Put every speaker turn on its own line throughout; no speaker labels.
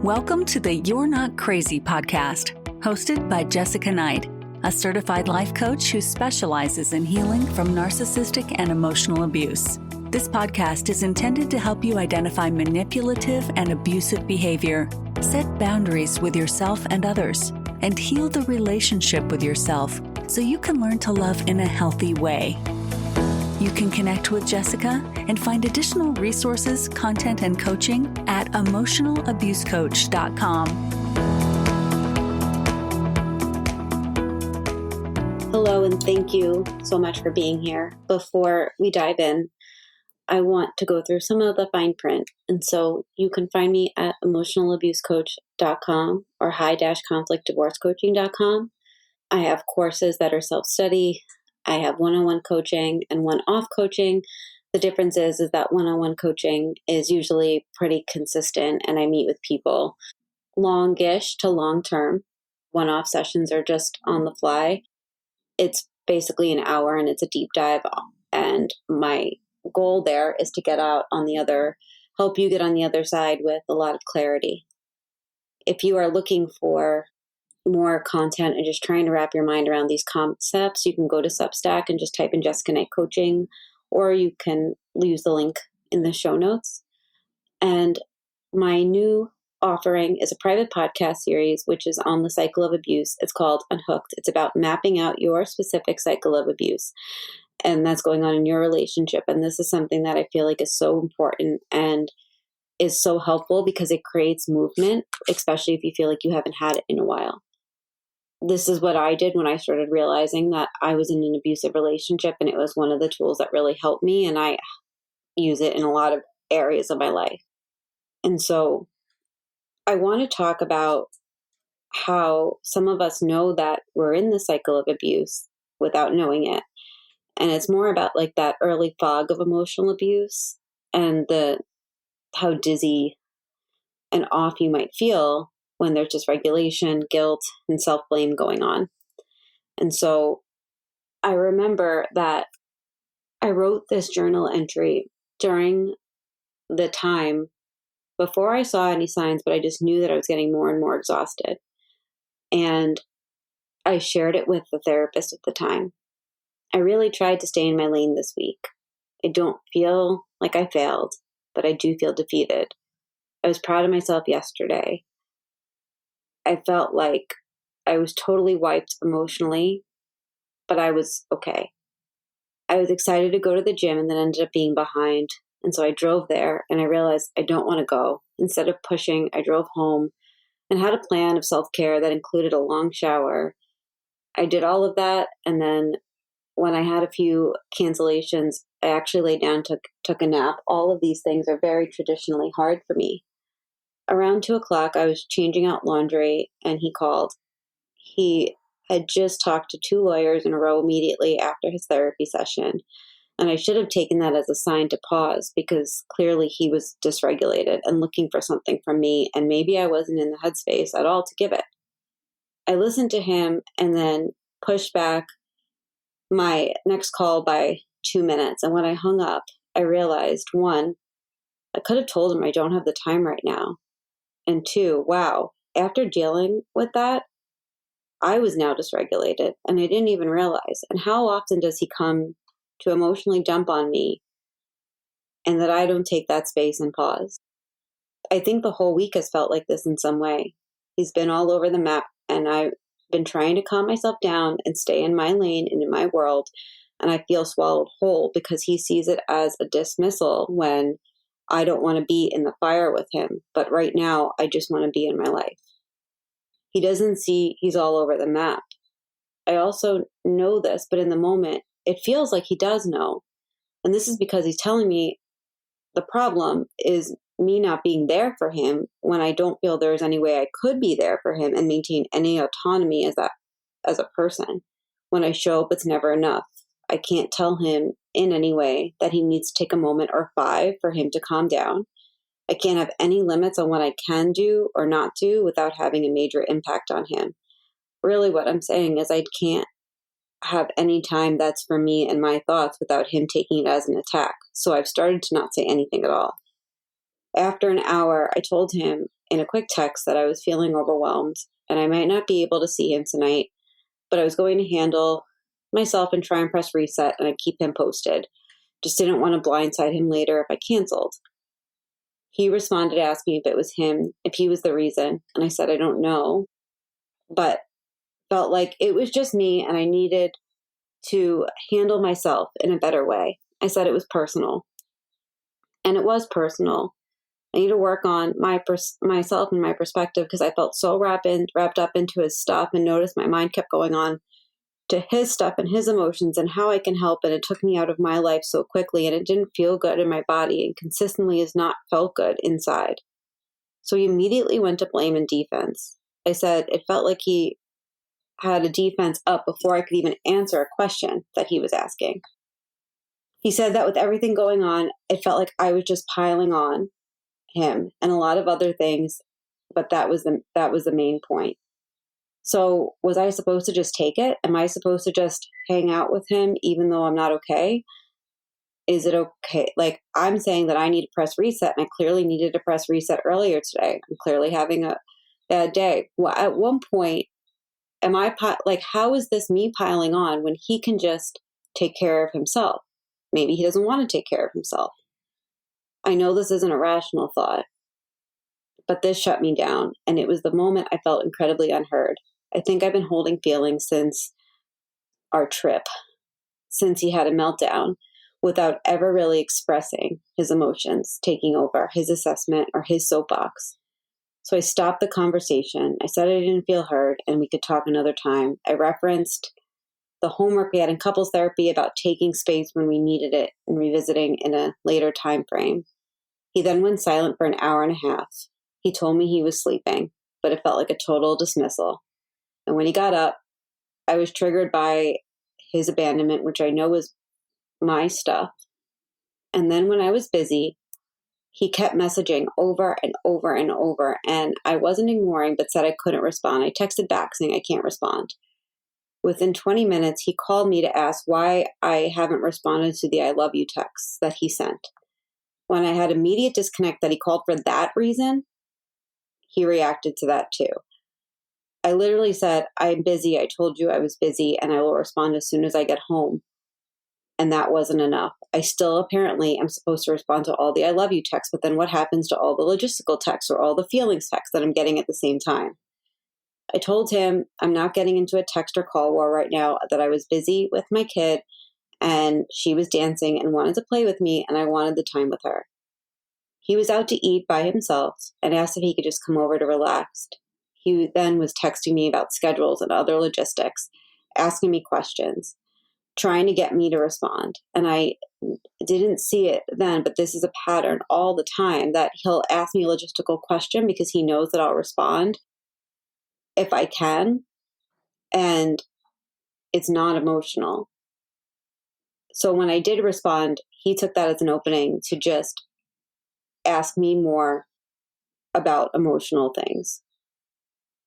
Welcome to the You're Not Crazy podcast, hosted by Jessica Knight, a certified life coach who specializes in healing from narcissistic and emotional abuse. This podcast is intended to help you identify manipulative and abusive behavior, set boundaries with yourself and others, and heal the relationship with yourself so you can learn to love in a healthy way. You can connect with Jessica and find additional resources, content, and coaching at emotionalabusecoach.com.
Hello, and thank you so much for being here. Before we dive in, I want to go through some of the fine print. And so you can find me at emotionalabusecoach.com or high-conflictdivorcecoaching.com. I have courses that are self-study. I have one-on-one coaching and one-off coaching. The difference is that one-on-one coaching is usually pretty consistent, and I meet with people longish to long-term. One-off sessions are just on the fly. It's basically an hour, and it's a deep dive. And my goal there is to help you get on the other side with a lot of clarity. If you are looking for more content and just trying to wrap your mind around these concepts, you can go to Substack and just type in Jessica Knight Coaching, or you can use the link in the show notes. And my new offering is a private podcast series, which is on the cycle of abuse. It's called Unhooked. It's about mapping out your specific cycle of abuse, and that's going on in your relationship. And this is something that I feel like is so important and is so helpful because it creates movement, especially if you feel like you haven't had it in a while. This is what I did when I started realizing that I was in an abusive relationship, and it was one of the tools that really helped me, and I use it in a lot of areas of my life. And so I want to talk about how some of us know that we're in the cycle of abuse without knowing it. And it's more about like that early fog of emotional abuse and how dizzy and off you might feel when there's dysregulation, guilt, and self-blame going on. And so I remember that I wrote this journal entry during the time before I saw any signs, but I just knew that I was getting more and more exhausted. And I shared it with the therapist at the time. I really tried to stay in my lane this week. I don't feel like I failed, but I do feel defeated. I was proud of myself yesterday. I felt like I was totally wiped emotionally, but I was okay. I was excited to go to the gym and then ended up being behind. And so I drove there and I realized I don't want to go. Instead of pushing, I drove home and had a plan of self-care that included a long shower. I did all of that. And then when I had a few cancellations, I actually laid down, took a nap. All of these things are very traditionally hard for me. Around 2:00, I was changing out laundry and he called. He had just talked to 2 lawyers in a row immediately after his therapy session. And I should have taken that as a sign to pause because clearly he was dysregulated and looking for something from me. And maybe I wasn't in the headspace at all to give it. I listened to him and then pushed back my next call by 2 minutes. And when I hung up, I realized, 1, I could have told him I don't have the time right now. And 2, wow, after dealing with that, I was now dysregulated and I didn't even realize. And how often does he come to emotionally dump on me and that I don't take that space and pause? I think the whole week has felt like this in some way. He's been all over the map and I've been trying to calm myself down and stay in my lane and in my world. And I feel swallowed whole because he sees it as a dismissal when I don't want to be in the fire with him. But right now, I just want to be in my life. He doesn't see he's all over the map. I also know this, but in the moment, it feels like he does know. And this is because he's telling me the problem is me not being there for him when I don't feel there's any way I could be there for him and maintain any autonomy as a person. When I show up, it's never enough. I can't tell him in any way that he needs to take a moment or 5 for him to calm down. I can't have any limits on what I can do or not do without having a major impact on him. Really what I'm saying is I can't have any time that's for me and my thoughts without him taking it as an attack. So I've started to not say anything at all. After an hour, I told him in a quick text that I was feeling overwhelmed and I might not be able to see him tonight, but I was going to handle myself and try and press reset and I'd keep him posted. Just didn't want to blindside him later if I canceled. He responded asking if it was him, if he was the reason, and I said I don't know, but felt like it was just me and I needed to handle myself in a better way. I said it was personal. And it was personal. I need to work on myself and my perspective because I felt so wrapped up into his stuff and noticed my mind kept going on to his stuff and his emotions and how I can help. And it took me out of my life so quickly and it didn't feel good in my body and consistently has not felt good inside. So he immediately went to blame and defense. I said it felt like he had a defense up before I could even answer a question that he was asking. He said that with everything going on, it felt like I was just piling on him and a lot of other things, but that was the main point. So was I supposed to just take it? Am I supposed to just hang out with him even though I'm not okay? Is it okay? Like, I'm saying that I need to press reset, and I clearly needed to press reset earlier today. I'm clearly having a bad day. Well, at one point, how is this me piling on when he can just take care of himself? Maybe he doesn't want to take care of himself. I know this isn't a rational thought, but this shut me down, and it was the moment I felt incredibly unheard. I think I've been holding feelings since our trip, since he had a meltdown, without ever really expressing his emotions, taking over his assessment or his soapbox. So I stopped the conversation. I said I didn't feel heard and we could talk another time. I referenced the homework we had in couples therapy about taking space when we needed it and revisiting in a later time frame. He then went silent for an hour and a half. He told me he was sleeping, but it felt like a total dismissal. And when he got up, I was triggered by his abandonment, which I know was my stuff. And then when I was busy, he kept messaging over and over and over, and I wasn't ignoring, but said I couldn't respond. I texted back saying I can't respond. Within 20 minutes, he called me to ask why I haven't responded to the I love you texts that he sent. When I had immediate disconnect that he called for that reason, he reacted to that too. I literally said, I'm busy. I told you I was busy and I will respond as soon as I get home. And that wasn't enough. I still apparently am supposed to respond to all the I love you texts, but then what happens to all the logistical texts or all the feelings texts that I'm getting at the same time? I told him I'm not getting into a text or call war right now, that I was busy with my kid and she was dancing and wanted to play with me and I wanted the time with her. He was out to eat by himself and asked if he could just come over to relax. He then was texting me about schedules and other logistics, asking me questions, trying to get me to respond. And I didn't see it then, but this is a pattern all the time that he'll ask me a logistical question because he knows that I'll respond if I can, and it's not emotional. So when I did respond, he took that as an opening to just ask me more about emotional things.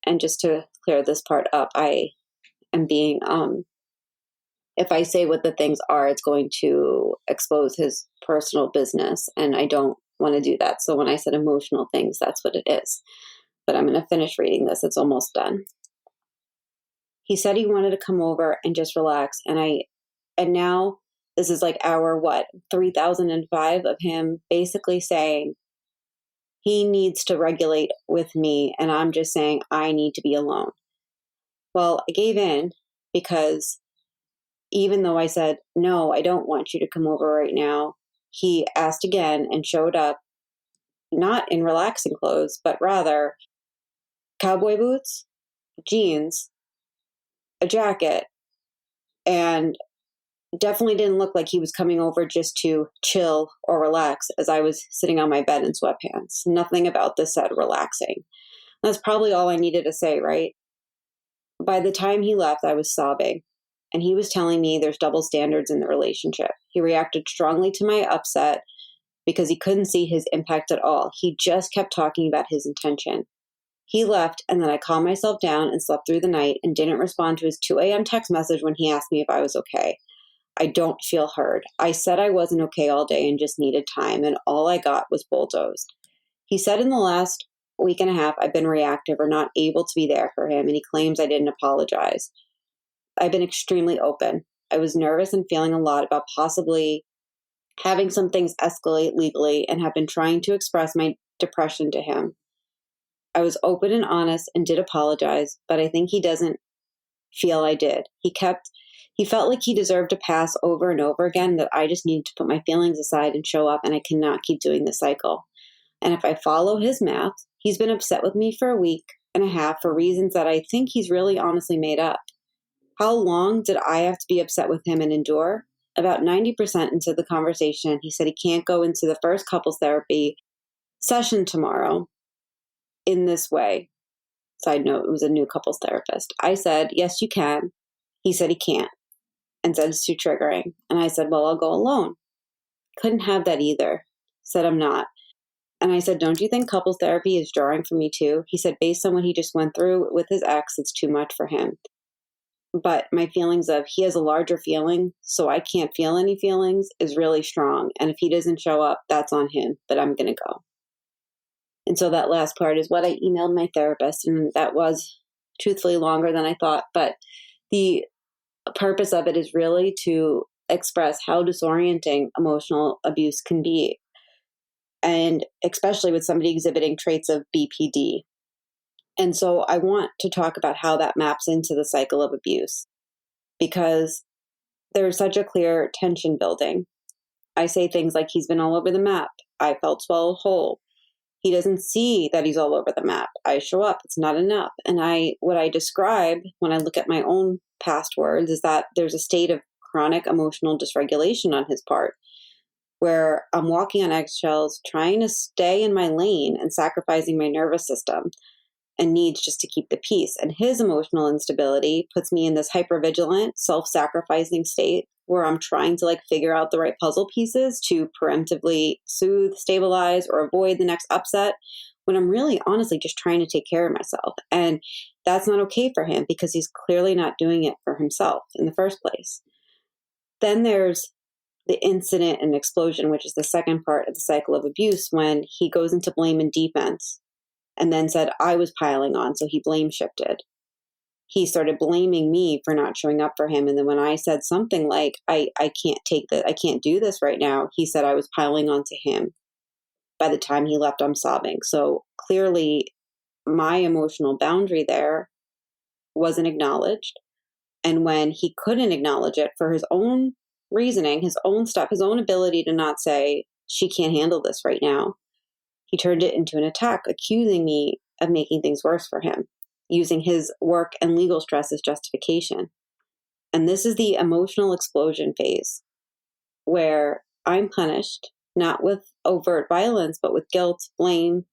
And just to clear this part up, I am being, if I say what the things are, it's going to expose his personal business, and I don't want to do that. So when I said emotional things, that's what it is. But I'm going to finish reading this. It's almost done. He said he wanted to come over and just relax. And now this is like hour 3005 of him basically saying he needs to regulate with me. And I'm just saying I need to be alone. Well, I gave in because even though I said, no, I don't want you to come over right now, he asked again and showed up, not in relaxing clothes, but rather cowboy boots, jeans, a jacket, and definitely didn't look like he was coming over just to chill or relax as I was sitting on my bed in sweatpants. Nothing about this said relaxing. That's probably all I needed to say, right? By the time he left, I was sobbing, and he was telling me there's double standards in the relationship. He reacted strongly to my upset because he couldn't see his impact at all. He just kept talking about his intention. He left, and then I calmed myself down and slept through the night and didn't respond to his 2 a.m. text message when he asked me if I was okay. I don't feel heard. I said I wasn't okay all day and just needed time, and all I got was bulldozed. He said in the last week and a half, I've been reactive or not able to be there for him, and he claims I didn't apologize. I've been extremely open. I was nervous and feeling a lot about possibly having some things escalate legally and have been trying to express my depression to him. I was open and honest and did apologize, but I think he doesn't feel I did. He felt like he deserved to pass over and over again, that I just needed to put my feelings aside and show up, and I cannot keep doing the cycle. And if I follow his math, he's been upset with me for a week and a half for reasons that I think he's really honestly made up. How long did I have to be upset with him and endure? About 90% into the conversation, he said he can't go into the first couples therapy session tomorrow in this way. Side note, it was a new couples therapist. I said, yes, you can. He said he can't and said it's too triggering. And I said, well, I'll go alone. Couldn't have that either. Said I'm not. And I said, don't you think couples therapy is jarring for me too? He said, based on what he just went through with his ex, it's too much for him. But my feelings of he has a larger feeling, so I can't feel any feelings, is really strong. And if he doesn't show up, that's on him, but I'm going to go. And so that last part is what I emailed my therapist. And that was truthfully longer than I thought. But the purpose of it is really to express how disorienting emotional abuse can be. And especially with somebody exhibiting traits of BPD. And so I want to talk about how that maps into the cycle of abuse, because there's such a clear tension building. I say things like, he's been all over the map. I felt swallowed whole. He doesn't see that he's all over the map. I show up. It's not enough. And what I describe when I look at my own past words is that there's a state of chronic emotional dysregulation on his part, where I'm walking on eggshells, trying to stay in my lane and sacrificing my nervous system and needs just to keep the peace. And his emotional instability puts me in this hypervigilant, self-sacrificing state where I'm trying to figure out the right puzzle pieces to preemptively soothe, stabilize, or avoid the next upset, when I'm really honestly just trying to take care of myself. And that's not okay for him, because he's clearly not doing it for himself in the first place. Then there's the incident and explosion, which is the second part of the cycle of abuse, when he goes into blame and defense and then said I was piling on, so he blame shifted. He started blaming me for not showing up for him. And then when I said something like, I can't take that, I can't do this right now, he said I was piling on to him. By the time he left, I'm sobbing. So clearly my emotional boundary there wasn't acknowledged. And when he couldn't acknowledge it for his own reasoning, his own stuff, his own ability to not say, she can't handle this right now, he turned it into an attack, accusing me of making things worse for him, using his work and legal stress as justification. And this is the emotional explosion phase, where I'm punished, not with overt violence, but with guilt, blame,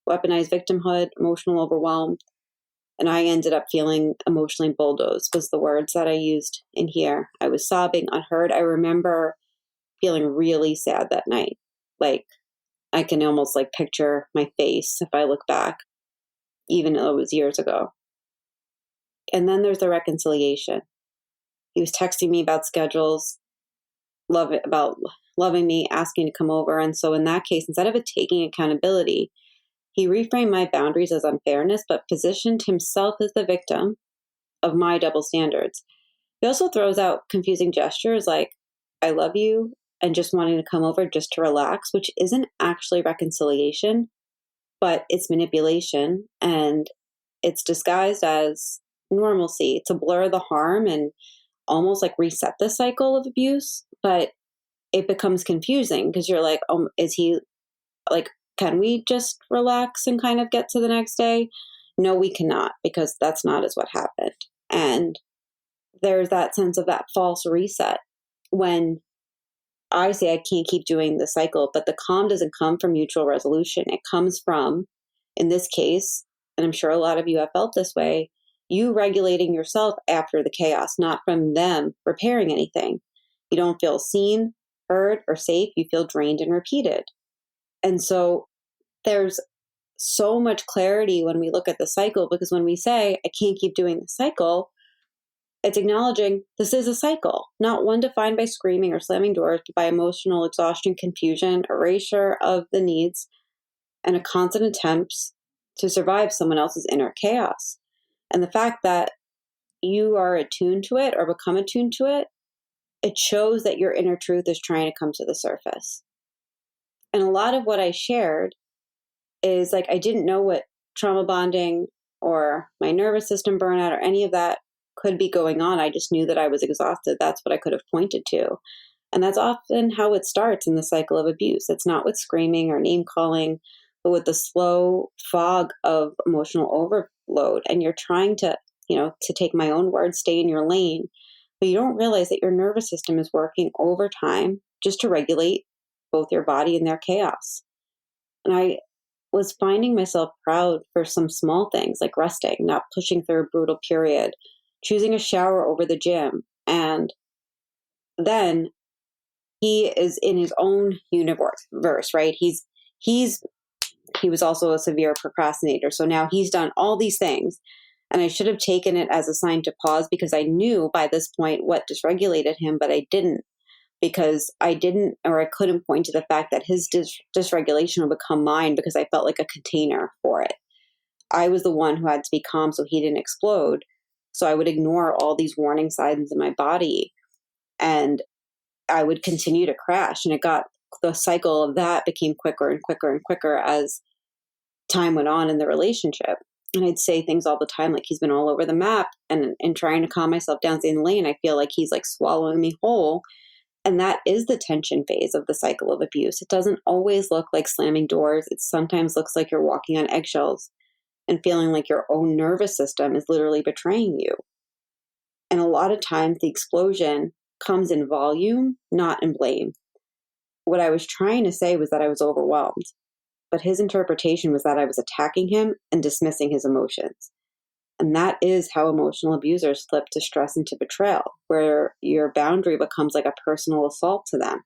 weaponized victimhood, emotional overwhelm. And I ended up feeling emotionally bulldozed, was the words that I used in here. I was sobbing, unheard. I remember feeling really sad that night. I can almost picture my face if I look back, even though it was years ago. And then there's the reconciliation. He was texting me about schedules, about loving me, asking to come over. And so in that case, instead of it taking accountability, he reframed my boundaries as unfairness, but positioned himself as the victim of my double standards. He also throws out confusing gestures like, I love you, and just wanting to come over just to relax, which isn't actually reconciliation, but it's manipulation, and it's disguised as normalcy to blur the harm and almost reset the cycle of abuse. But it becomes confusing because you're like, oh, is he can we just relax and kind of get to the next day? No, we cannot, because that's not as what happened. And there's that sense of that false reset when I say I can't keep doing the cycle, but the calm doesn't come from mutual resolution. It comes from, in this case, and I'm sure a lot of you have felt this way, you regulating yourself after the chaos, not from them repairing anything. You don't feel seen, heard, or safe. You feel drained and repeated. And so there's so much clarity when we look at the cycle, because when we say, I can't keep doing the cycle, it's acknowledging this is a cycle, not one defined by screaming or slamming doors, but by emotional exhaustion, confusion, erasure of the needs, and a constant attempt to survive someone else's inner chaos. And the fact that you are attuned to it or become attuned to it, it shows that your inner truth is trying to come to the surface. And a lot of what I shared is like, I didn't know what trauma bonding or my nervous system burnout or any of that could be going on. I just knew that I was exhausted. That's what I could have pointed to. And that's often how it starts in the cycle of abuse. It's not with screaming or name calling, but with the slow fog of emotional overload. And you're trying to, to take my own words, stay in your lane, but you don't realize that your nervous system is working overtime just to regulate both your body and their chaos. And I was finding myself proud for some small things like resting, not pushing through a brutal period, choosing a shower over the gym. And then he is in his own universe, right? He was also a severe procrastinator. So now he's done all these things. And I should have taken it as a sign to pause because I knew by this point what dysregulated him, but I didn't, because I couldn't point to the fact that his dysregulation would become mine because I felt like a container for it. I was the one who had to be calm so he didn't explode. So I would ignore all these warning signs in my body and I would continue to crash. And the cycle of that became quicker and quicker and quicker as time went on in the relationship. And I'd say things all the time, like he's been all over the map, and trying to calm myself down, stay in the lane, I feel like he's like swallowing me whole. And that is the tension phase of the cycle of abuse. It doesn't always look like slamming doors. It sometimes looks like you're walking on eggshells and feeling like your own nervous system is literally betraying you. And a lot of times the explosion comes in volume, not in blame. What I was trying to say was that I was overwhelmed, but his interpretation was that I was attacking him and dismissing his emotions. And that is how emotional abusers slip to stress and to betrayal, where your boundary becomes like a personal assault to them.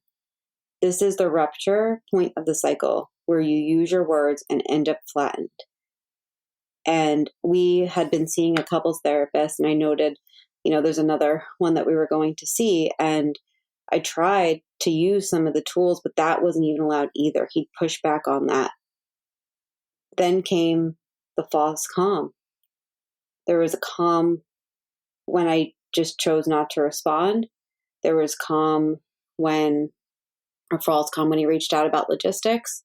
This is the rupture point of the cycle, where you use your words and end up flattened. And we had been seeing a couples therapist, and I noted, there's another one that we were going to see. And I tried to use some of the tools, but that wasn't even allowed either. He'd push back on that. Then came the false calm. There was a calm when I just chose not to respond. There was calm false calm when he reached out about logistics.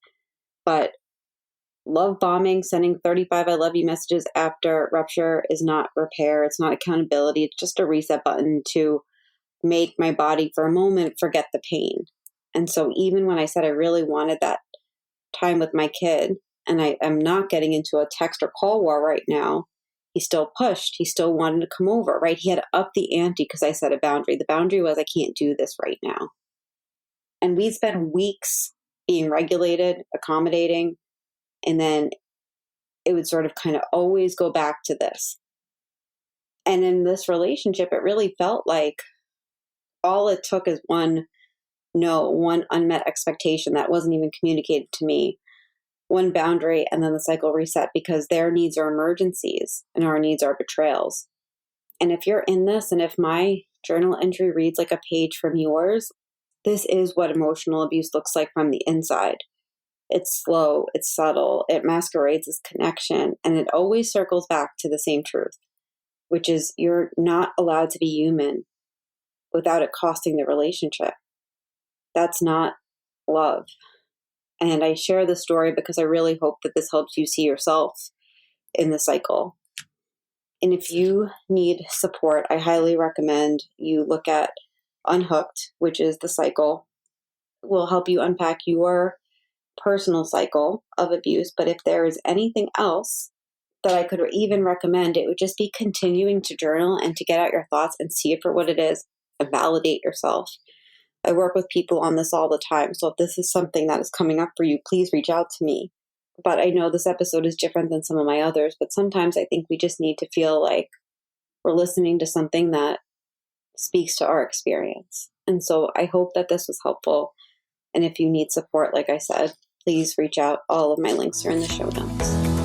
But love bombing, sending 35 I love you messages after rupture is not repair. It's not accountability. It's just a reset button to make my body for a moment forget the pain. And so even when I said I really wanted that time with my kid, and I am not getting into a text or call war right now, he still pushed. He still wanted to come over, right? He had to up the ante because I set a boundary. The boundary was, I can't do this right now. And we spent weeks being regulated, accommodating, and then it would sort of kind of always go back to this. And in this relationship, it really felt like all it took is one unmet expectation that wasn't even communicated to me, one boundary, and then the cycle reset, because their needs are emergencies and our needs are betrayals. And if you're in this, and if my journal entry reads like a page from yours, this is what emotional abuse looks like from the inside. It's slow, it's subtle, it masquerades as connection, and it always circles back to the same truth, which is you're not allowed to be human without it costing the relationship. That's not love. And I share this story because I really hope that this helps you see yourself in the cycle. And if you need support, I highly recommend you look at Unhooked, which is the cycle. It will help you unpack your personal cycle of abuse. But if there is anything else that I could even recommend, it would just be continuing to journal and to get out your thoughts and see it for what it is and validate yourself. I work with people on this all the time. So if this is something that is coming up for you, please reach out to me. But I know this episode is different than some of my others, but sometimes I think we just need to feel like we're listening to something that speaks to our experience. And so I hope that this was helpful. And if you need support, like I said, please reach out. All of my links are in the show notes.